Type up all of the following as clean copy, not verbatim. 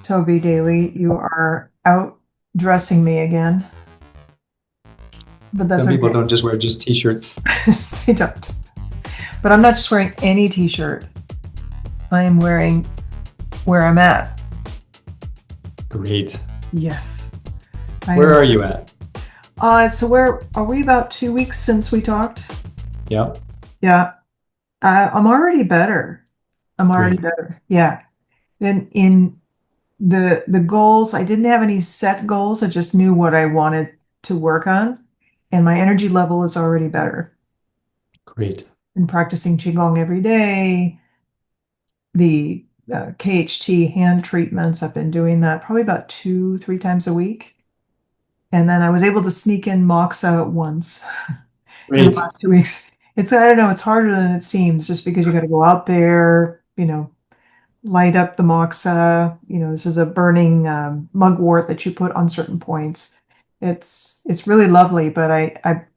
Toby Daly, you are out dressing me again, but that's Some people okay. don't just wear just t-shirts. They don't. But I'm not just wearing any t-shirt. I am wearing where I'm at. Great. Yes, I Where am. are you at? So where are we? About 2 weeks since we talked. Yep. Yeah, I'm already better. I'm already Great. better. Yeah. In the goals, I didn't have any set goals. I just knew what I wanted to work on, and my energy level is already better. Great. Been practicing Qigong every day. The KHT hand treatments, I've been doing that probably about 2, 3 times a week. And then I was able to sneak in moxa once in the Great. last 2 weeks. I don't know, it's harder than it seems just because you got to go out there, light up the moxa. This is a burning mugwort that you put on certain points. It's really lovely, but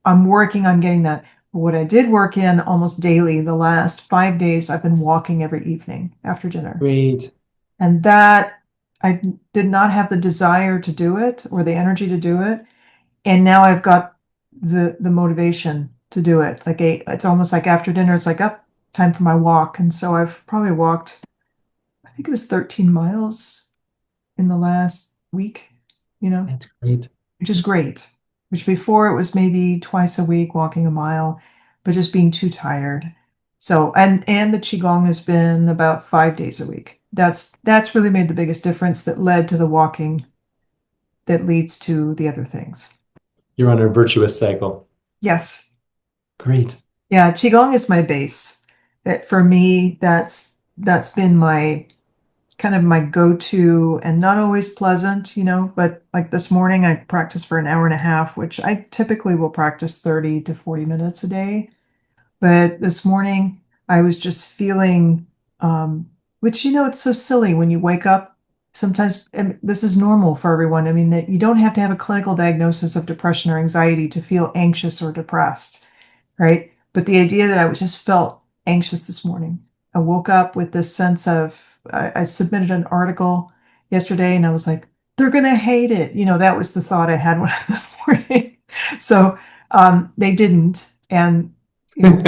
I'm working on getting that. What I did work in almost daily the last 5 days, I've been walking every evening after dinner. Great. And that I did not have the desire to do it or the energy to do it. And now I've got the motivation to do it. It's almost like after dinner, it's like up time for my walk. And so I've probably walked, I think it was 13 miles in the last week, you know, That's great. which is great. Which before it was maybe twice a week walking a mile, but just being too tired. So and the qigong has been about 5 days a week. That's really made the biggest difference that led to the walking that leads to the other things. You're on a virtuous cycle. Yes. Great. Yeah, qigong is my base. For me, that's been my kind of my go-to, and not always pleasant, but like this morning I practiced for an hour and a half, which I typically will practice 30 to 40 minutes a day. But this morning I was just feeling, which, it's so silly when you wake up. Sometimes, and this is normal for everyone. I mean, that you don't have to have a clinical diagnosis of depression or anxiety to feel anxious or depressed, right? But the idea that I just felt anxious this morning. I woke up with this sense of, I submitted an article yesterday and I was like, they're going to hate it. That was the thought I had when this morning. So they didn't. And, you know,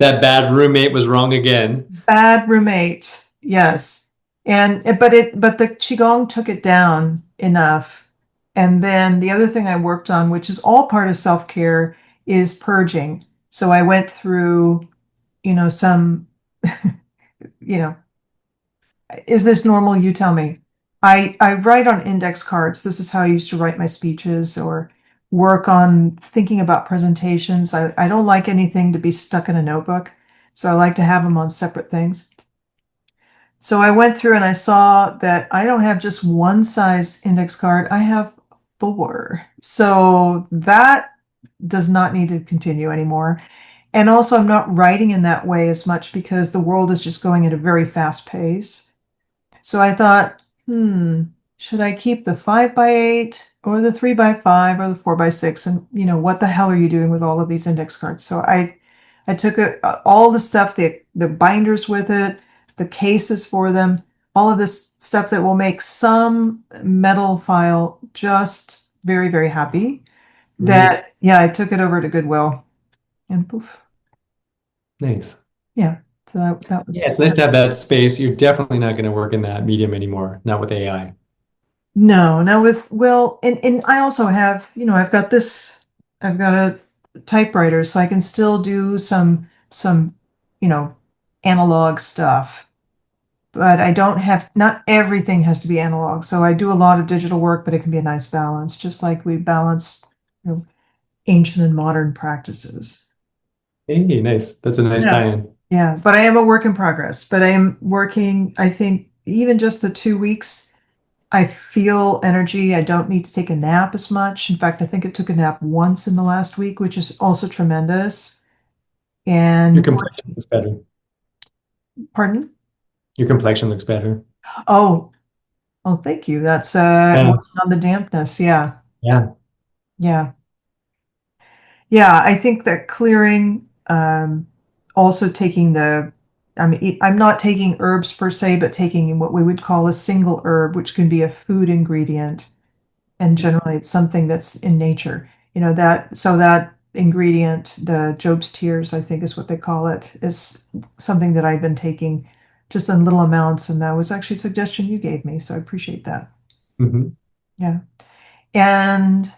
That bad roommate was wrong again. bad roommate. Yes. But the Qigong took it down enough. And then the other thing I worked on, which is all part of self-care, is purging. So I went through, some, you know, is this normal? You tell me. I write on index cards. This is how I used to write my speeches or work on thinking about presentations. I don't like anything to be stuck in a notebook. So I like to have them on separate things. So I went through and I saw that I don't have just one size index card, I have four. So that does not need to continue anymore. And also, I'm not writing in that way as much because the world is just going at a very fast pace. So I thought, should I keep the 5x8 or the 3x5 or the 4x6? And what the hell are you doing with all of these index cards? So I took all the stuff, the binders with it, the cases for them, all of this stuff that will make some metal file just very, very happy. Great. Yeah, I took it over to Goodwill and poof. Nice. Yeah. So that Yeah, was it's nice to have that space. You're definitely not going to work in that medium anymore, not with AI. no, now with well, and I also have, I've got a typewriter, so I can still do some, you know, analog stuff. But I don't have, not everything has to be analog. So I do a lot of digital work, but it can be a nice balance, just like we balance, ancient and modern practices. Hey, nice. That's a nice Yeah. tie-in. Yeah, but I am a work in progress. But I am working, I think, even just the 2 weeks, I feel energy. I don't need to take a nap as much. In fact, I think I took a nap once in the last week, which is also tremendous. Your And complexion looks better. pardon? Your complexion looks better. Oh, oh, thank you. That's Yeah. working on the dampness. Yeah, Yeah. yeah, yeah. I think that clearing, also taking the I mean, I'm not taking herbs per se, but taking what we would call a single herb, which can be a food ingredient. And generally it's something that's in nature. That ingredient, the Job's tears, I think is what they call it, is something that I've been taking just in little amounts. And that was actually a suggestion you gave me. So I appreciate that. Mhm. Yeah. And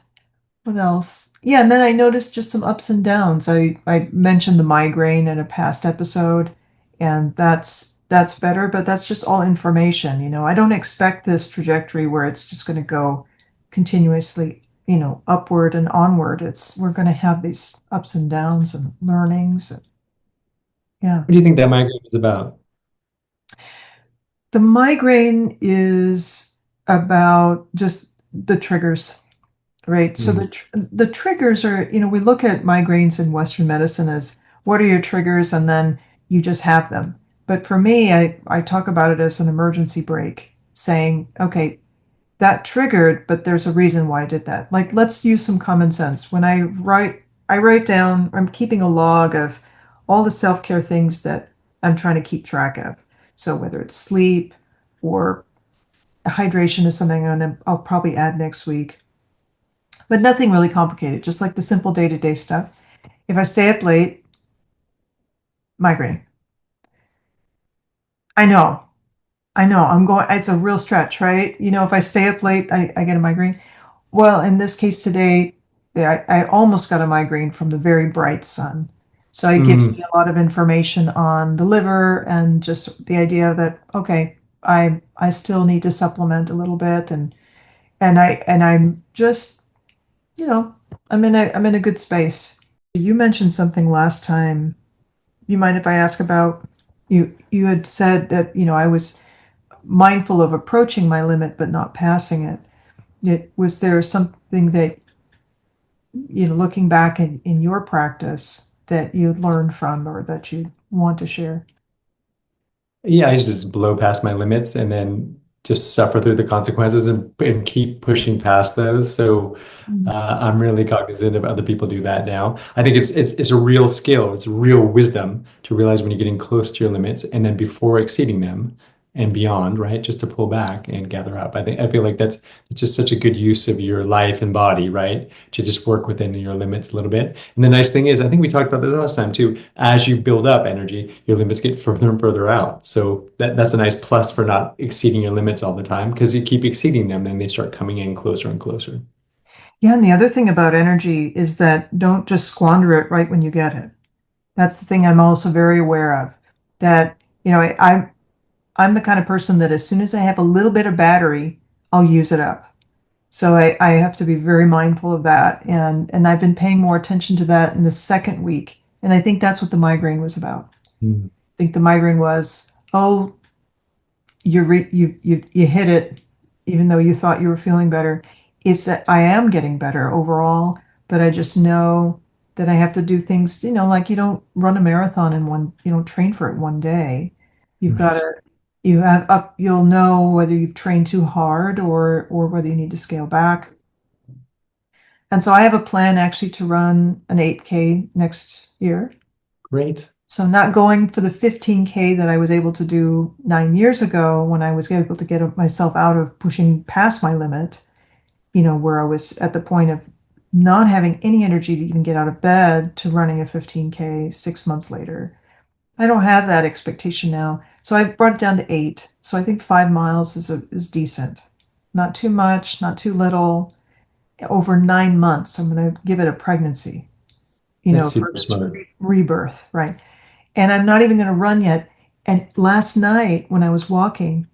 what else? Yeah, and then I noticed just some ups and downs. I mentioned the migraine in a past episode, and that's better, but that's just all information. I don't expect this trajectory where it's just going to go continuously, upward and onward. We're going to have these ups and downs and learnings. Yeah. What do you think that migraine is about? The migraine is about just the triggers. Right. So Mm. the triggers are, we look at migraines in Western medicine as what are your triggers, and then you just have them. But for me, I talk about it as an emergency brake, saying, okay, that triggered, but there's a reason why I did that. Like, let's use some common sense. When I write down, I'm keeping a log of all the self-care things that I'm trying to keep track of. So whether it's sleep or hydration is something I'll probably add next week, but nothing really complicated, just like the simple day-to-day stuff. If I stay up late, migraine. I know, it's a real stretch, right? If I stay up late, I get a migraine. Well, in this case today, yeah, I almost got a migraine from the very bright sun. So it gives Mm. me a lot of information on the liver and just the idea that, okay, I still need to supplement a little bit, and I'm just, you know, I'm in a good space. You mentioned something last time. You mind if I ask about you had said that, I was mindful of approaching my limit but not passing it. Was there something that, looking back in your practice that you'd learned from or that you want to share? Yeah, I used to just blow past my limits and then just suffer through the consequences and keep pushing past those. So Mm. I'm really cognizant of other people do that now. I think it's a real skill. It's real wisdom to realize when you're getting close to your limits and then before exceeding them and beyond, right? Just to pull back and gather up. I feel like that's it's just such a good use of your life and body, right? To just work within your limits a little bit. And the nice thing is, I think we talked about this last time too. As you build up energy, your limits get further and further out. So that's a nice plus for not exceeding your limits all the time because you keep exceeding them, then they start coming in closer and closer. Yeah, and the other thing about energy is that don't just squander it right when you get it. That's the thing I'm also very aware of. That, I'm the kind of person that as soon as I have a little bit of battery, I'll use it up. So I have to be very mindful of that. And I've been paying more attention to that in the second week. And I think that's what the migraine was about. Mm. I think the migraine was, oh, you hit it, even though you thought you were feeling better. It's that I am getting better overall, but I just know that I have to do things, like you don't run a marathon you don't train for it one day. You've got Right. to, you'll know whether you've trained too hard or whether you need to scale back. And so I have a plan actually to run an 8K next year. Great. So I'm not going for the 15K that I was able to do 9 years ago when I was able to get myself out of pushing past my limit, where I was at the point of not having any energy to even get out of bed to running a 15K 6 months later. I don't have that expectation now. So I brought it down to 8. So I think 5 miles is decent. Not too much, not too little. Over 9 months, I'm going to give it a pregnancy, That's for super this smart. rebirth, right? And I'm not even going to run yet. And last night when I was walking,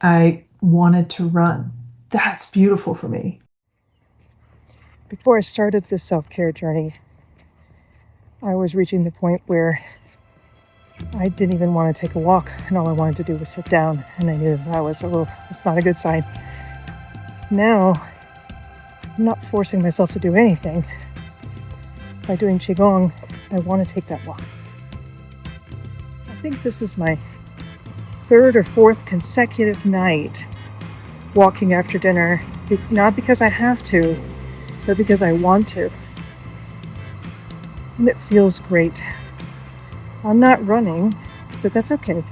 I wanted to run. That's beautiful for me. Before I started this self-care journey, I was reaching the point where I didn't even want to take a walk, and all I wanted to do was sit down. And I knew that's not a good sign. Now, I'm not forcing myself to do anything. By doing Qigong, I want to take that walk. I think this is my third or fourth consecutive night walking after dinner, not because I have to, but because I want to. And it feels great. I'm not running, but that's okay.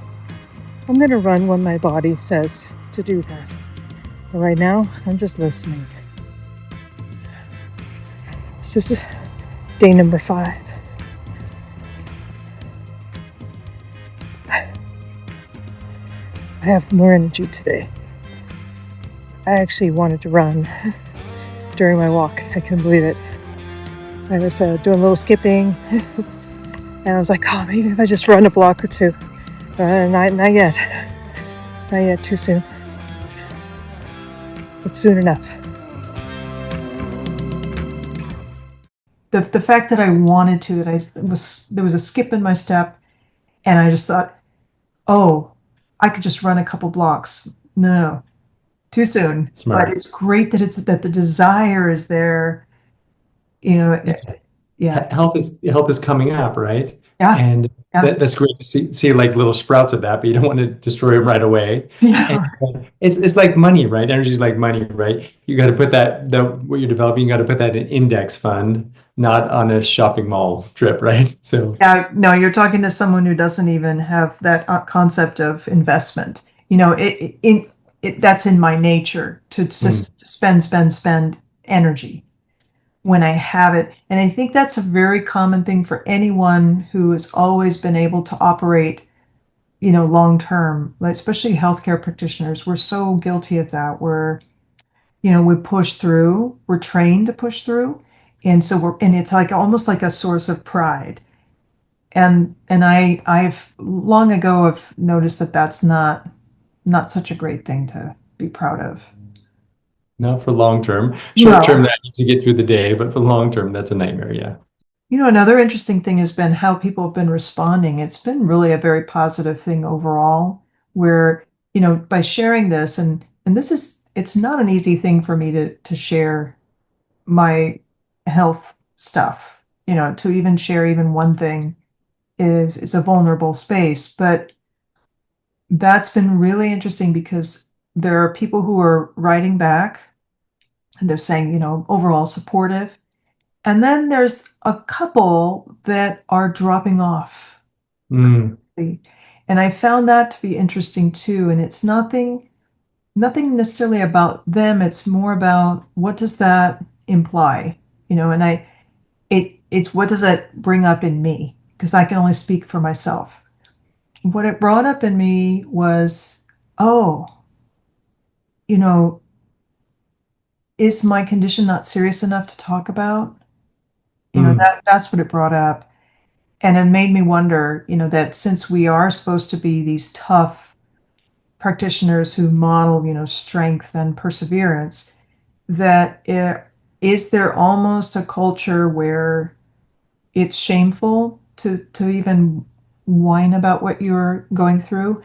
I'm going to run when my body says to do that. But right now, I'm just listening. This is day number 5. I have more energy today. I actually wanted to run during my walk. I couldn't believe it. I was doing a little skipping, and I was like, oh, maybe if I just run a block or two. Not yet. Not yet, too soon. But soon enough. The fact that I wanted to, there was a skip in my step, and I just thought, oh, I could just run a couple blocks. No, too soon. But Smart. it's great that the desire is there. You know, yeah, Help is coming up, right? yeah, And yeah, that's great to see like little sprouts of that, but you don't want to destroy them right away. And yeah. it's like money, right? Energy is like money, right? You got to put the what you're developing, you got to put that in index fund, not on a shopping mall trip, right? So, Yeah, no, you're talking to someone who doesn't even have that concept of investment. You know, that's in my nature to mm, just spend energy when I have it. And I think that's a very common thing for anyone who has always been able to operate, long term, like especially healthcare practitioners. We're so guilty of that. We push through, we're trained to push through. And it's like almost like a source of pride. And I've long ago have noticed that that's not such a great thing to be proud of. not for long term. Short term, No. that you to get through the day, but for long term, that's a nightmare. Yeah. Another interesting thing has been how people have been responding. It's been really a very positive thing overall, where, by sharing this, and it's not an easy thing for me to share my health stuff. To even share even one thing is a vulnerable space, but that's been really interesting because there are people who are writing back and they're saying, overall supportive. And then there's a couple that are dropping off. Mm, And I found that to be interesting too. And it's nothing necessarily about them. It's more about what does that imply? And it's what does that bring up in me? Because I can only speak for myself. What it brought up in me was, oh, you know, is my condition not serious enough to talk about? mm, That's what it brought up. And it made me wonder, that since we are supposed to be these tough practitioners who model, strength and perseverance, is there almost a culture where it's shameful to even whine about what you're going through,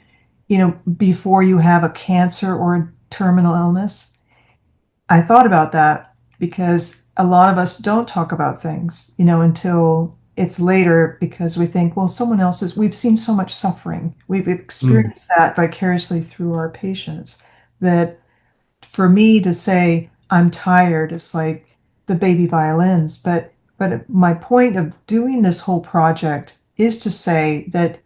before you have a cancer or a terminal illness? I thought about that because a lot of us don't talk about things, until it's later because we think, well, we've seen so much suffering. We've mm, experienced that vicariously through our patients that for me to say I'm tired is like the baby violins. But my point of doing this whole project is to say that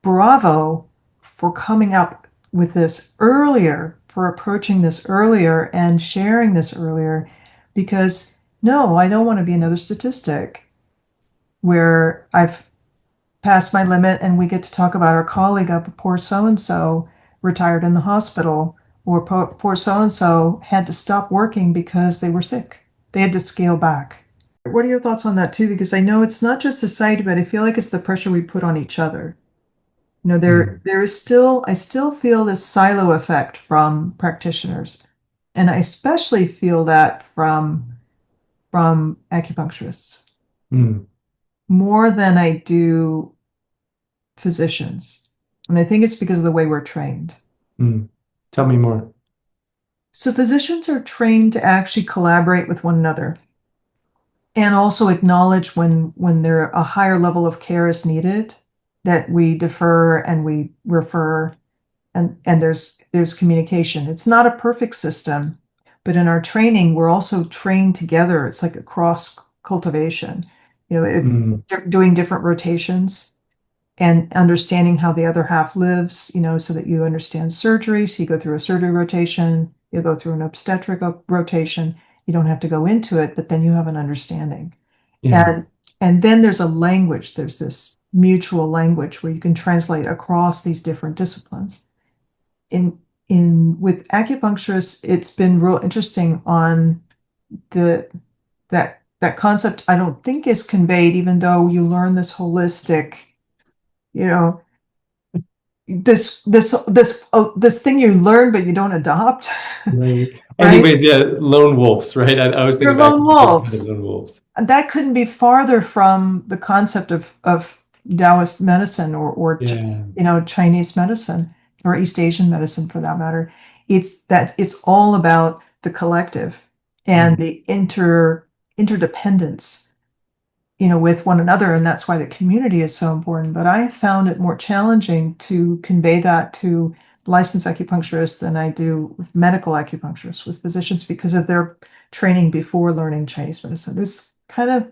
bravo for coming up with this earlier, for approaching this earlier and sharing this earlier, because no, I don't want to be another statistic where I've passed my limit and we get to talk about our colleague up, poor so and so retired in the hospital, or poor so and so had to stop working because they were sick. They had to scale back. What are your thoughts on that too? Because I know it's not just society, but I feel like it's the pressure we put on each other. mm, There is still, I still feel this silo effect from practitioners. And I especially feel that from acupuncturists mm, more than I do physicians. And I think it's because of the way we're trained. mm. Tell me more. So physicians are trained to actually collaborate with one another and also acknowledge when there a higher level of care is needed, that we defer and we refer, and there's communication. It's not a perfect system, but in our training, we're also trained together. It's like a cross cultivation. If Mm, doing different rotations, and understanding how the other half lives, so that you understand surgery. So you go through a surgery rotation, you go through an obstetric rotation. You don't have to go into it, but then you have an understanding. Yeah. And then there's a language, there's this mutual language where you can translate across these different disciplines. In with acupuncturists, it's been real interesting on the that concept. I don't think is conveyed, even though you learn this holistic, you know, this thing you learn but you don't adopt, Right. right? Anyways, yeah, lone wolves, right? I always think You're of lone acupuncture as kind of wolves. lone wolves. And that couldn't be farther from the concept of Taoist medicine or Yeah. Chinese medicine or East Asian medicine for that matter. It's all about the collective and Mm. the interdependence, with one another, and that's why the community is so important. But I found it more challenging to convey that to licensed acupuncturists than I do with medical acupuncturists, with physicians, because of their training before learning Chinese medicine. It was kind of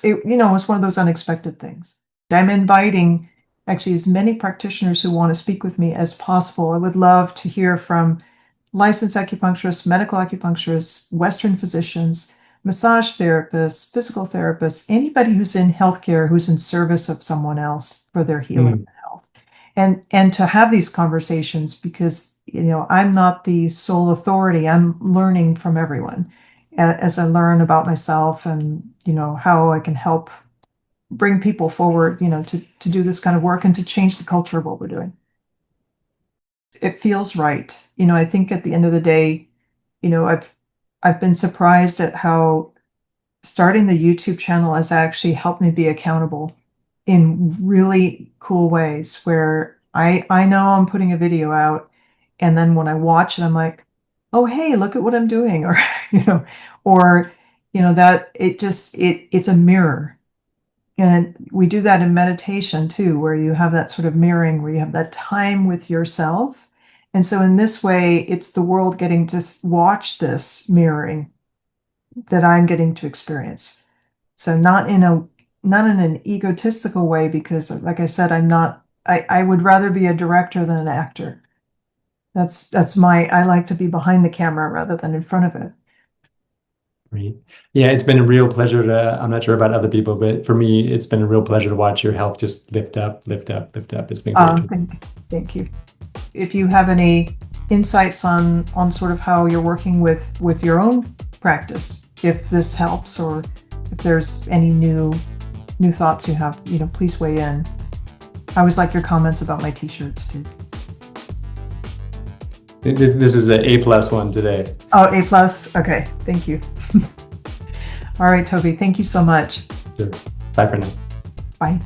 it was one of those unexpected things. I'm inviting actually as many practitioners who want to speak with me as possible. I would love to hear from licensed acupuncturists, medical acupuncturists, Western physicians, massage therapists, physical therapists, anybody who's in healthcare, who's in service of someone else for their healing Mm. and health. And to have these conversations, because I'm not the sole authority. I'm learning from everyone as I learn about myself and how I can help bring people forward, to do this kind of work and to change the culture of what we're doing. It feels right. I think at the end of the day, I've been surprised at how starting the YouTube channel has actually helped me be accountable in really cool ways, where I know I'm putting a video out, and then when I watch it, I'm like, oh, hey, look at what I'm doing, or or that it's a mirror. And we do that in meditation too, where you have that sort of mirroring, where you have that time with yourself. And so in this way, it's the world getting to watch this mirroring that I'm getting to experience. So not in an egotistical way, because like I said, I would rather be a director than an actor. I like to be behind the camera rather than in front of it. Great. Yeah, it's been a real pleasure I'm not sure about other people, but for me, it's been a real pleasure to watch your health just lift up, lift up, lift up. It's been great to. Thank you. If you have any insights on sort of how you're working with your own practice, if this helps, or if there's any new thoughts you have, please weigh in. I always like your comments about my t-shirts too. This is an A+ one today. Oh, A plus. Okay, thank you. All right, Toby, thank you so much. Sure. Bye for now. Bye.